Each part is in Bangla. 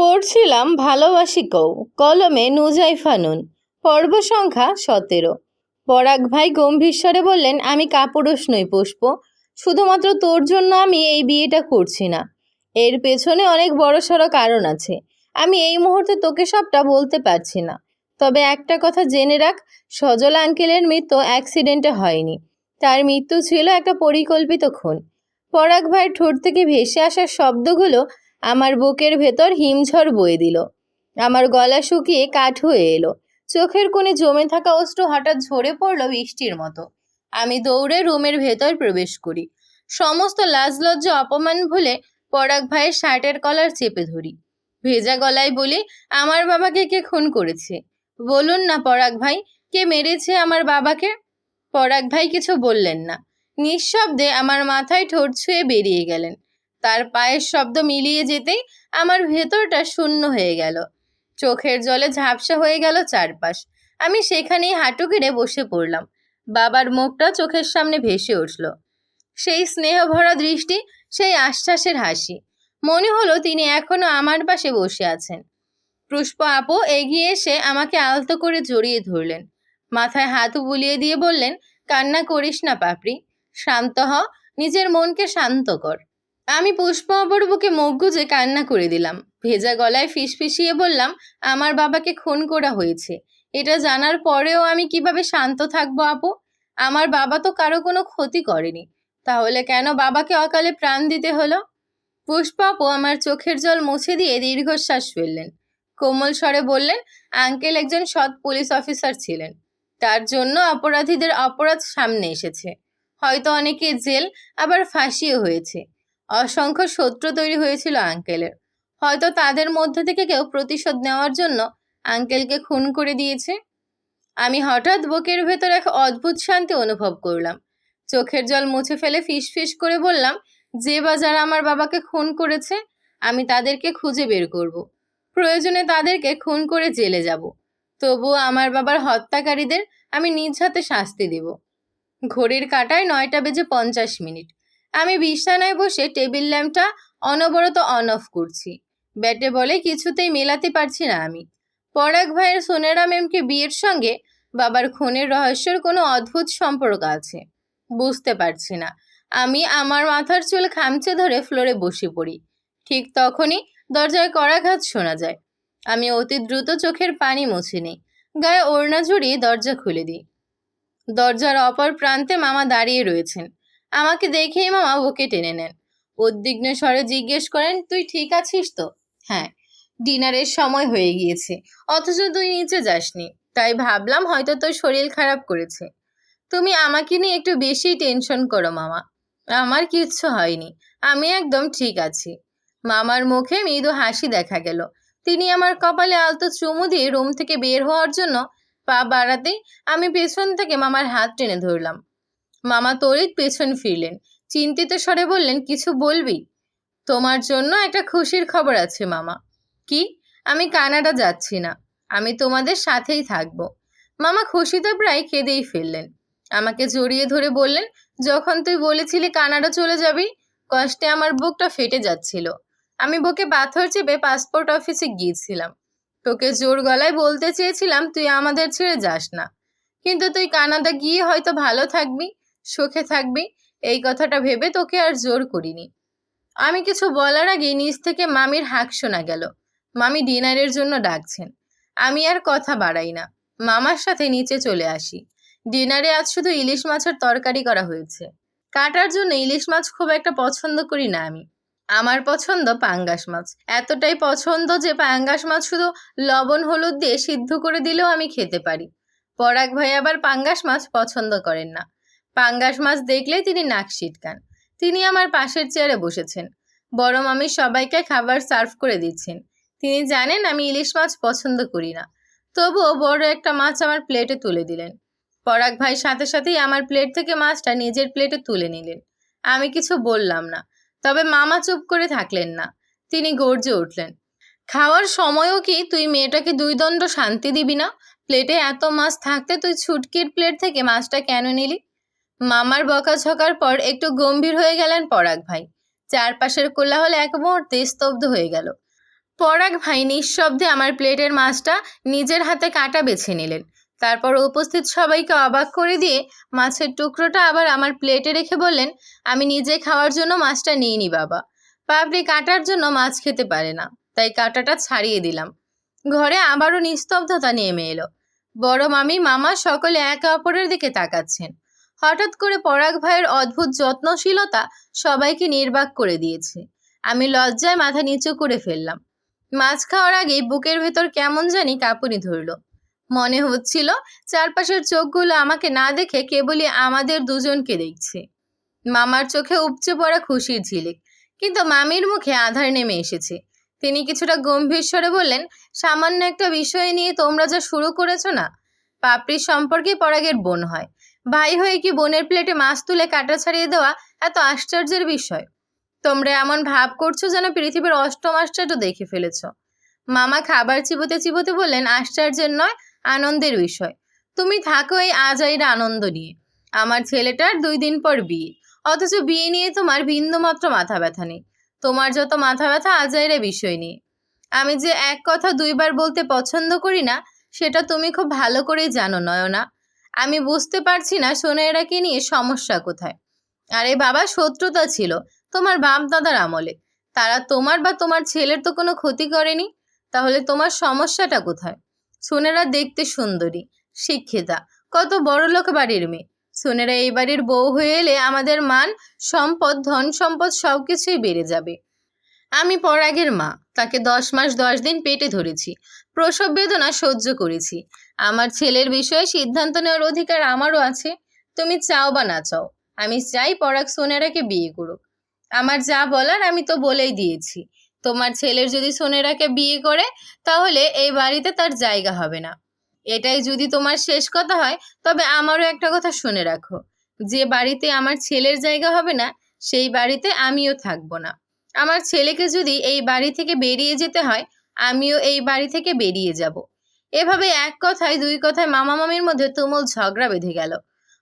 পড়ছিলাম ভালোবাসি কৌ, কলমে নুজাইফা নুন। পর্ব সংখ্যা 17। পরাগ ভাই গম্ভীর স্বরে বললেন, আমি কাপুরুষ নই পুষ্প। শুধুমাত্র তোর জন্য আমি এই বিয়েটা করছি না। এর পেছনে অনেক বড়সড় কারণ আছে। আমি এই মুহূর্তে তোকে সবটা বলতে পারছি না। তবে একটা কথা জেনে রাখ, সজল আঙ্কেলের মৃত্যু অ্যাক্সিডেন্টে হয়নি। তার মৃত্যু ছিল একটা পরিকল্পিত খুন। পরাগ ভাইয়ের ঠোঁট থেকে ভেসে আসা শব্দগুলো আমার বুকের ভেতর হিমঝড় বয়ে দিল। আমার গলা শুকিয়ে কাঠ হয়ে এলো। চোখের কোণে জমে থাকা অশ্রু হঠাৎ ঝরে পড়ল বৃষ্টির মতো। আমি দৌড়ে রুমের ভেতর প্রবেশ করি। সমস্ত লাজ লজ্জা অপমান ভুলে পরাগ ভাইয়ের শার্টের কলার চেপে ধরি। ভেজা গলায় বলি, আমার বাবাকে কে খুন করেছে? বলুন না পরাগ ভাই, কে মেরেছে আমার বাবাকে? পরাগ ভাই কিছু বললেন না। নিঃশব্দে আমার মাথায় ঠোঁট ছুঁয়ে বেরিয়ে গেলেন। তার পায়ের শব্দ মিলিয়ে যেতেই আমার ভেতরটা শূন্য হয়ে গেল। চোখের জলে ঝাপসা হয়ে গেল চারপাশ। আমি সেখানেই হাঁটু গেড়ে বসে পড়লাম। বাবার মুখটা চোখের সামনে ভেসে উঠল। সেই স্নেহ ভরা দৃষ্টি, সেই আশ্বাসের হাসি। মনে হলো তিনি এখনো আমার পাশে বসে আছেন। পুষ্প আপু এগিয়ে এসে আমাকে আলতো করে জড়িয়ে ধরলেন। মাথায় হাত বুলিয়ে দিয়ে বললেন, কান্না করিস না পাপড়ি, শান্ত হ, নিজের মনকে শান্ত কর। আমি পুষ্প আপুর বুকে মুখ গুজে কান্না করে দিলাম। ভেজা গলায় ফিসফিসিয়ে বললাম, আমার বাবাকে খুন করা হয়েছে। এটা জানার পরেও আমি কিভাবে শান্ত থাকবো আপু? আমার বাবা তো কারো কোনো ক্ষতি করেনি। তাহলে কেন বাবাকে অকালে প্রাণ দিতে হলো? পুষ্প আপু আমার চোখের জল মুছে দিয়ে দীর্ঘশ্বাস ফেললেন। কোমল স্বরে বললেন, আঙ্কেল একজন সৎ পুলিশ অফিসার ছিলেন। তার জন্য অপরাধীদের অপরাধ সামনে এসেছে। হয়তো অনেকে জেল, আবার ফাঁসিও হয়েছে। অসংখ্য শত্রু তৈরি হয়েছিল আঙ্কেলের। হয়তো তাদের মধ্যে থেকে কেউ প্রতিশোধ নেওয়ার জন্য আঙ্কেলকে খুন করে দিয়েছে। আমি হঠাৎ বুকের ভেতর এক অদ্ভুত শান্তি অনুভব করলাম। চোখের জল মুছে ফেলে ফিসফিস করে বললাম, যে বা যারা আমার বাবাকে খুন করেছে, আমি তাদেরকে খুঁজে বের করব। প্রয়োজনে তাদেরকে খুন করে জেলে যাব। তবুও আমার বাবার হত্যাকারীদের আমি নিজ হাতে শাস্তি দেব। ঘড়ির কাঁটায় 9:50। আমি বিছানায় বসে টেবিল ল্যাম্পটা অনবরত অন অফ করছি। ব্যাটে বলে কিছুতেই মেলাতে পারছি না আমি। পরাগ ভাইয়ের সোনেরা ম্যামকে বিয়ের সঙ্গে বাবার খুনের রহস্যের কোনো অদ্ভুত সম্পর্ক আছে। বুঝতে পারছি না। আমি আমার মাথার চুল খামচে ধরে ফ্লোরে বসে পড়ি। ঠিক তখনই দরজায় কড়াঘাত শোনা যায়। আমি অতি দ্রুত চোখের পানি মুছে নিই। গায়ে ওড়না জড়িয়ে দরজা খুলে দিই। দরজার অপর প্রান্তে মামা দাঁড়িয়ে রয়েছেন। আমাকে দেখেই মামা বুকে টেনে নেন। উদ্বিগ্ন স্বরে জিজ্ঞেস করেন, তুই ঠিক আছিস তো? হ্যাঁ, ডিনারের সময় হয়ে গিয়েছে, অথচ তুই নিচে যাসনি। তাই ভাবলাম হয়তো তোর শরীর খারাপ করেছে। তুমি আমাকে নিয়ে একটু বেশি টেনশন করো মামা। আমার কিচ্ছু হয়নি, আমি একদম ঠিক আছি। মামার মুখে মৃদু হাসি দেখা গেল। তিনি আমার কপালে আলতো চুমু দিয়ে রুম থেকে বের হওয়ার জন্য পা বাড়াতেই আমি পেছন থেকে মামার হাত টেনে ধরলাম। মামা তড়িৎ পেছন ফিরলেন। চিন্তিত স্বরে বললেন, কিছু বলবি? তোমার জন্য একটা খুশির খবর আছে মামা। কি? আমি কানাডা যাচ্ছি না, আমি তোমাদের সাথেই থাকবো। মামা খুশিতে প্রায় কেঁদেই ফেললেন। আমাকে জড়িয়ে ধরে বললেন, যখন তুই বলেছিলি কানাডা চলে যাবি, কষ্টে আমার বুকটা ফেটে যাচ্ছিল। আমি বুকে পাথর চেপে পাসপোর্ট অফিসে গিয়েছিলাম। তোকে জোর গলায় বলতে চেয়েছিলাম তুই আমাদের ছেড়ে যাস না। কিন্তু তুই কানাডা গিয়ে হয়তো ভালো থাকবি, সুখে থাকবি, এই কথাটা ভেবে তোকে আর জোর করিনি। আমি কিছু বলার আগে নিচ থেকে মামির হাঁক শোনা গেল। মামি ডিনারের জন্য ডাকছেন। আমি আর কথা বাড়াই না, মামার সাথে নিচে চলে আসি। ডিনারে আজ শুধু ইলিশ মাছের তরকারি করা হয়েছে। কাটার জন্য ইলিশ মাছ খুব একটা পছন্দ করি না আমি। আমার পছন্দ পাঙ্গাস মাছ। এতটাই পছন্দ যে পাঙ্গাস মাছ শুধু লবণ হলুদ দিয়ে সিদ্ধ করে দিলেও আমি খেতে পারি। পরাগ ভাই আবার পাঙ্গাস মাছ পছন্দ করেন না। পাঙ্গাস মাছ দেখলেই তিনি নাক সিটকান। তিনি আমার পাশের চেয়ারে বসেছেন। বড় মামি সবাইকে খাবার সার্ভ করে দিচ্ছেন। তিনি জানেন আমি ইলিশ মাছ পছন্দ করি না। তবুও বড় একটা মাছ আমার প্লেটে তুলে দিলেন। পরাগ ভাই সাথে সাথেই আমার প্লেট থেকে মাছটা নিজের প্লেটে তুলে নিলেন। আমি কিছু বললাম না। তবে মামা চুপ করে থাকলেন না। তিনি গর্জে উঠলেন, খাওয়ার সময়ও কি তুই মেয়েটাকে দুই দণ্ড শান্তি দিবি না? প্লেটে এত মাছ থাকতে তুই ছুটকির প্লেট থেকে মাছটা কেন নিলি? মামার বকাঝকার পর একটু গম্ভীর হয়ে গেলেন পরাগ ভাই। চারপাশের কোলাহল এক মুহূর্তে স্তব্ধ হয়ে গেল। পরাগ ভাই নিঃশব্দে আমার প্লেটের মাছটা নিজের হাতে কাটা বেছে নিলেন। তারপর উপস্থিত সবাইকে অবাক করে দিয়ে মাছের টুকরোটা আবার আমার প্লেটে রেখে বললেন, আমি নিজে খাওয়ার জন্য মাছটা নিইনি বাবা। পাপড়ি কাটার জন্য মাছ খেতে পারে না, তাই কাটাটা ছাড়িয়ে দিলাম। ঘরে আবারও নিস্তব্ধতা নেমে এলো। বড় মামি, মামা সকলে একে অপরের দিকে তাকাচ্ছেন। হঠাৎ করে পরাগ ভাইয়ের অদ্ভুত যত্নশীলতা সবাইকে নির্বাক করে দিয়েছে। আমি লজ্জায় মাথা নিচু করে ফেললাম। মাছ খাওয়ার আগেই বুকের ভেতর কেমন জানি কাঁপুনি ধরল। মনে হচ্ছিল চারপাশের চোখগুলো আমাকে না দেখে কেবলই আমাদের দুজনকে দেখছে। মামার চোখে উপচে পড়া খুশির ঝিলিক, কিন্তু মামির মুখে আধার নেমে এসেছে। তিনি কিছুটা গম্ভীর স্বরে বললেন, সামান্য একটা বিষয় নিয়ে তোমরা যা শুরু করেছো না। পাপড়ির সম্পর্কে পরাগের বোন হয়, ভাই হয়ে কি বোনের প্লেটে মাছ তুলে কাটা ছাড়িয়ে দেওয়া এত আশ্চর্যের বিষয়? তোমরা এমন ভাব করছো যেন পৃথিবীর অষ্টম আশ্চর্য দেখে ফেলেছ। মামা খাবার চিবোতে চিবোতে বললেন, আশ্চর্যের নয়, আনন্দের বিষয়। তুমি থাকো এই আজাইরা আনন্দ নিয়ে। আমার ছেলেটার 2 দিন পর বিয়ে, অথচ বিয়ে নিয়ে তোমার বিন্দুমাত্র মাথা ব্যথা নেই। তোমার যত মাথা ব্যথা আজাইরা বিষয় নিয়ে। আমি যে এক কথা 2 বার বলতে পছন্দ করি না, সেটা তুমি খুব ভালো করেই জানো নয়না। আমি বুঝতে পারছি না সোনাইরাকে নিয়ে সমস্যা কোথায়। আরে বাবা, শত্রুতা ছিল তোমার বাপ দাদার আমলে। তারা তোমার বা তোমার ছেলের তো কোনো ক্ষতি করেনি। তাহলে তোমার সমস্যাটা কোথায়? সোনেরা দেখতে সুন্দরী, শিক্ষিতা, কত বড়লোক বাড়ির মেয়ে। সোনেরা এই বাড়ির বউ হয়ে এলে আমাদের মান, সম্পদ, ধন সম্পদ সবকিছুই বেড়ে যাবে। আমি পরাগের মা, তাকে 10 মাস 10 দিন পেটে ধরেছি, প্রসব বেদনা সহ্য করেছি। আমার ছেলের বিষয়ে সিদ্ধান্ত নেওয়ার অধিকার আমারও আছে। তুমি চাও বা না চাও, আমি চাই পরাগ সোনেরাকে বিয়ে করুক। আমার যা বলার আমি তো বলেই দিয়েছি। তোমার ছেলের যদি সোনেরাকে বিয়ে করে, তাহলে এই বাড়িতে তার জায়গা হবে না। এটাই যদি তোমার শেষ কথা হয়, তবে আমারও একটা কথা শুনে রাখো, যে বাড়িতে আমার ছেলের জায়গা হবে না, সেই বাড়িতে আমিও থাকবো না। আমার ছেলেকে যদি এই বাড়ি থেকে বেরিয়ে যেতে হয়, আমিও এই বাড়ি থেকে বেরিয়ে যাব। এভাবে এক কথায় 2 কথায় মামা মামির মধ্যে তুমুল ঝগড়া বেঁধে গেল।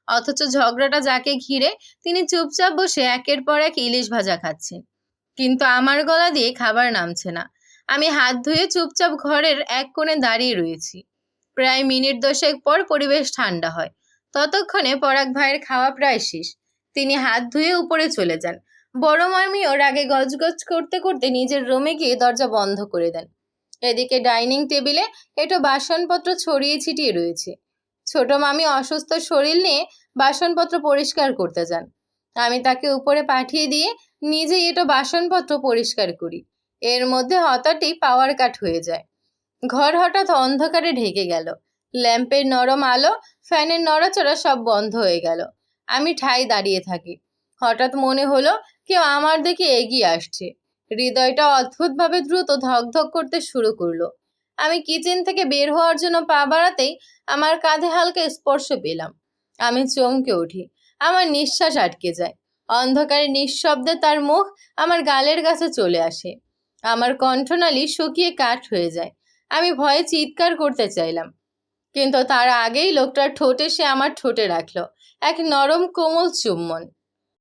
অথচ ঝগড়াটা যাকে ঘিরে তিনি চুপচাপ বসে একের পর এক ইলিশ ভাজা খাচ্ছেন। কিন্তু আমার গলা দিয়ে খাবার নামছে না। আমি হাত ধুয়ে চুপচাপ ঘরের এক কোণে দাঁড়িয়ে রয়েছি। প্রায় মিনিট 10 পর পরিবেশ ঠান্ডা হয়। ততক্ষণে পরাগ ভাইয়ের খাওয়া প্রায় শেষ। তিনি হাত ধুয়ে উপরে চলে যান। বড় মামিও রাগে গজগজ করতে করতে নিজের রুমে গিয়ে দরজা বন্ধ করে দেন। এদিকে ডাইনিং টেবিলে একটু বাসনপত্র ছড়িয়ে ছিটিয়ে রয়েছে। ছোট মামি অসুস্থ শরীর নিয়ে বাসনপত্র পরিষ্কার করতে যান। আমি তাকে উপরে পাঠিয়ে দিয়ে নিজেই একটু বাসনপত্র পরিষ্কার করি। এর মধ্যে হঠাৎই পাওয়ার কাট হয়ে যায়। ঘর হঠাৎ অন্ধকারে ঢেকে গেল। ল্যাম্পের নরম আলো, ফ্যানের নড়াচড়া সব বন্ধ হয়ে গেল। আমি ঠায় দাঁড়িয়ে থাকি। হঠাৎ মনে হলো কেউ আমার দিকে এগিয়ে আসছে। হৃদয়টা অদ্ভুতভাবে দ্রুত ধকধক করতে শুরু করলো। আমি কিচেন থেকে বের হওয়ার জন্য পা বাড়াতেই আমার কাঁধে হালকা স্পর্শ পেলাম। আমি চমকে উঠি। আমার নিঃশ্বাস আটকে যায়। অন্ধকারে নিঃশব্দে তার মুখ আমার গালের কাছে চলে আসে। আমার কণ্ঠনালী শুকিয়ে কাঠ হয়ে যায়। আমি ভয়ে চিৎকার করতে চাইলাম, কিন্তু তার আগেই লোকটার ঠোঁটে সে আমার ঠোঁটে রাখলো এক নরম কোমল চুম্বন।